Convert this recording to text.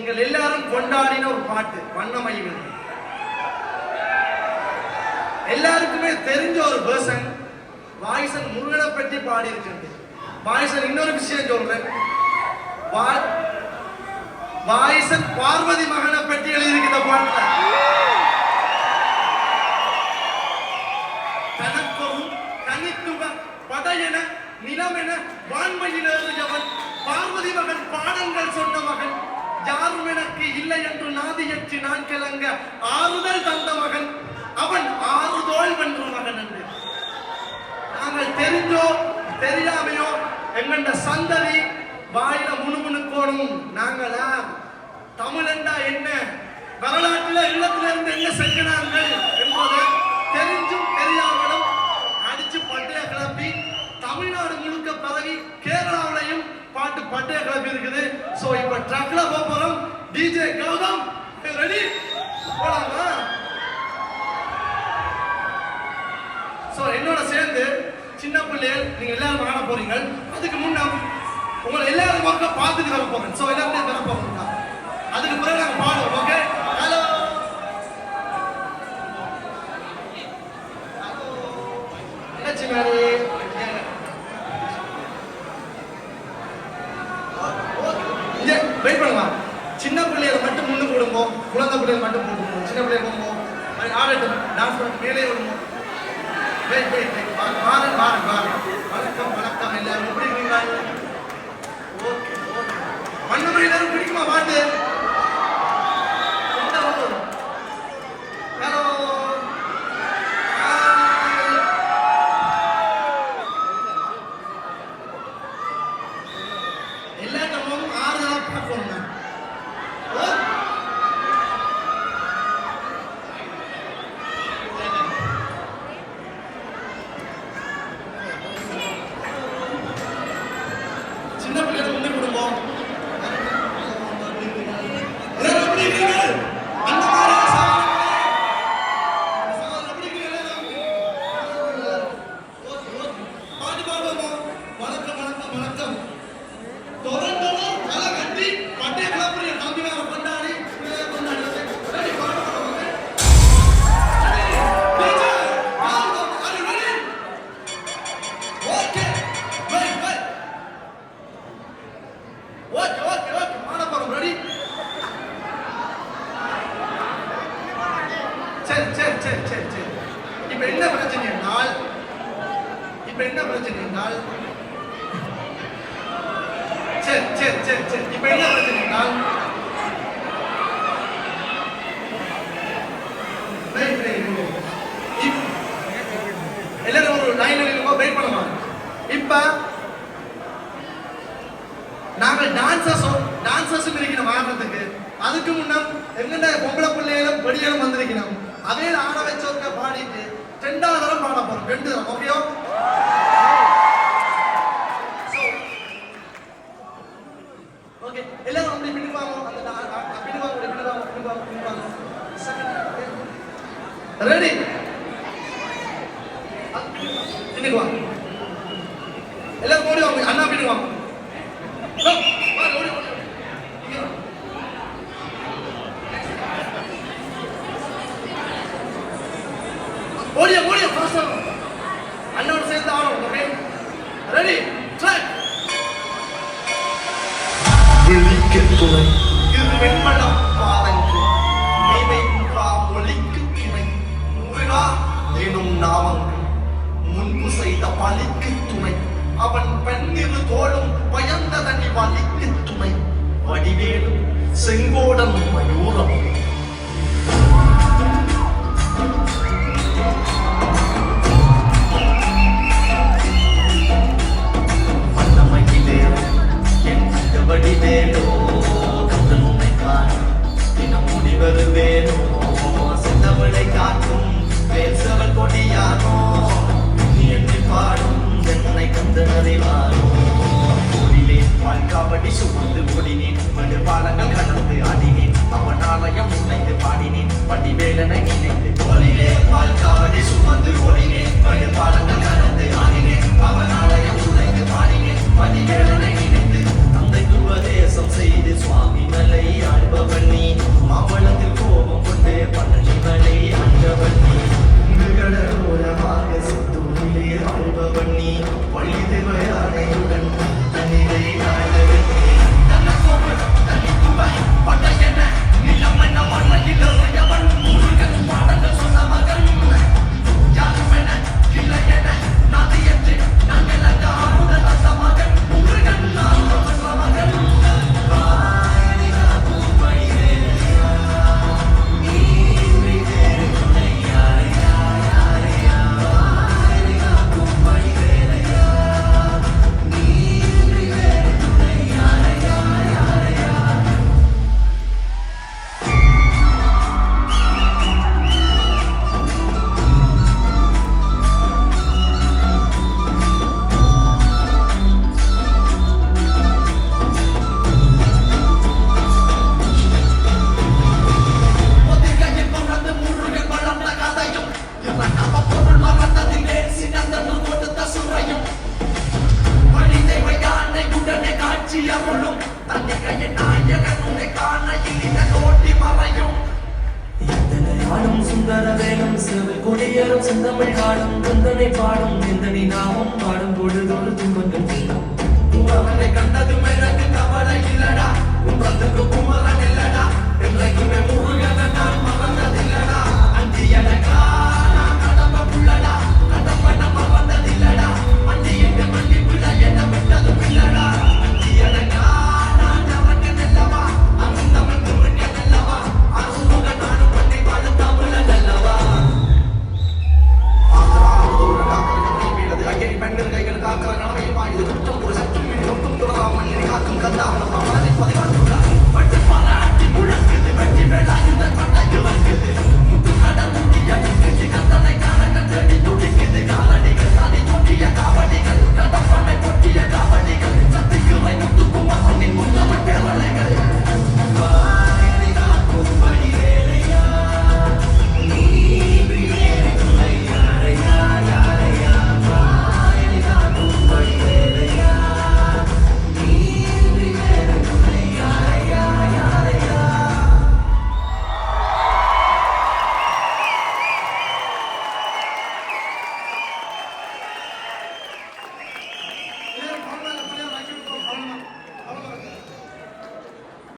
நீங்கள் எல்லாரும் கொண்டாடின ஒரு பாட்டு வண்ணமயில். எல்லாருக்குமே தெரிஞ்ச ஒரு பர்சன் வாய்சன் முருகனை பற்றி பாடி இருக்கிறது. வாய்சன் இன்னொரு விஷயம் சொல்றேன், வாய்சன் பார்வதி மகனை பற்றி எழுதியிருக்கிற பாட்டுல தனக்கொரு தனித்துவ படையென நிலமென வான்மையில் ஏறியவன் பார்வதி மகன் பாடங்கள் சொன்ன மகன் யாரும் எனக்கு இல்லை என்று நாதியற்றி நான் கிளங்க ஆறுதல் தந்த மகன் அவன் ஆறுதோல் வென்ற மகன் என்று நாங்கள் தெரிஞ்சோ தெரியாமையோ எங்கண்ட சந்ததி வாயில முணுமுணுக்கோணும். நாங்களா தமிழண்டா என்ன, வரலாற்றுல இல்லத்துல இருந்து என்ன செஞ்சினார்கள் என்பதை தெரிஞ்சும் தெரியாமலும் அடிச்சு பட்டைய கிளப்பி தமிழ்நாடு முழுக்க பரவி கேரளாவிலையும் பாட்டு பட்டைய கிளப்பி இருக்குது. சோ இப்ப ட்ரக்ல போறோம். டிஜே கௌதம் ரெடி போலாமா? சோ என்னோட சேர்ந்து சின்ன பிள்ளைகள் நீங்க எல்லாரும் ஆட போறீங்க. அதுக்கு முன்ன உங்களை எல்லாரும் மக்கள் பார்த்துட்டு வர போறேன். சோ எல்லாத்தையும் வர போறோம். அதுக்கு பிறகு நாங்க பாடுவோம். ஓகே, ஹலோ சின்னாரி வெயிட் பண்ணுங்க. சின்ன பிள்ளைகளை மட்டும் முன்னுக்கு விடுங்க, குழந்தை பிள்ளைகள் மட்டும் போட்டுக்கணும். சின்ன பிள்ளைகள் போங்க ஆடட்டும், டான்ஸ் பண்ணி மேலே விடுங்க. வெயிட் வெயிட் வெயிட் பாருங்க பாருங்க பாருங்க. வணக்கம் வணக்கம், எல்லாரும் எப்படி இருக்கீங்க? Okay okay. மண்ணமணி எல்லாரும் பிடிக்குமா பாட்டு? ஹலோ எல்லாரும் ஆறுதலா பார்க்கணும். சின்ன பிள்ளைகள் முன்னே கொடுப்போம். இப்ப என்ன பிரச்சனை என்றால் இப்ப என்ன பிரச்சனை என்றால் எல்லாரும் ஒரு லைன்ல நில்லுங்க, வெயிட் பண்ணுங்க. இப்ப நாங்கள் டான்சர்ஸ் இருக்கிறோம் ஆடுறதுக்கு. அதுக்கு முன்னம் எங்கண்ட பொம்பளை பிள்ளைகளும் பெடிகளும் வந்திருக்கணும். அதே ஆட வச்சவங்க பாடிட்டு 2வது தரம் பாட போறோம். 2 தரம் ஓகேயோ? ஓகே, எல்லாரும் அப்படி பிடிவாங்க. அந்த பிடிவாங்க. ரெடி? இன்னைக்கு வாங்க எல்லாரும் ஓடி வாங்க. அண்ணா பிடிவாங்க. ஓடிய ஃபாஸ்டா அண்ணோட சேர்ந்து ஆடும். Okay, ready track. விழிக்கு துணை இது வெண்மணம் பாதங்கு மெய்மை முகா மொழிக்கு துணை முருகா எனும் நாமங்கள் முன்பு செய்த பலிக்கு துணை அவன் பெண்ணிரு தோளும் பயந்த தனி வலிக்கு துணை வடிவேலும் செங்கோடன் மயூரம் வடிவேலோ கந்தன் உன்னை காணும் தினம் முடிவருவேனோ செந்தவளை காக்கும் பேசவள் கொடியானோ நீ என்று பாடும் என்னை கந்தன் அறிவானோ ஓடினேன் வாழ்காவடி சுமந்து ஓடினேன் மடு பாலங்கள் கடந்து ஆடினேன் அவன் ஆலயம் வேணும் சிறுவில் குடியேறும் செந்தமிழ் நாடும் குந்தனை பாடும் எந்தனை நாமும் பாடும் பொழுதோடு துன்பங்கள் தீரும். அவனை கண்டதும் எனக்கு கவலை இல்லடா, கும்பத்துக்கு குமரன்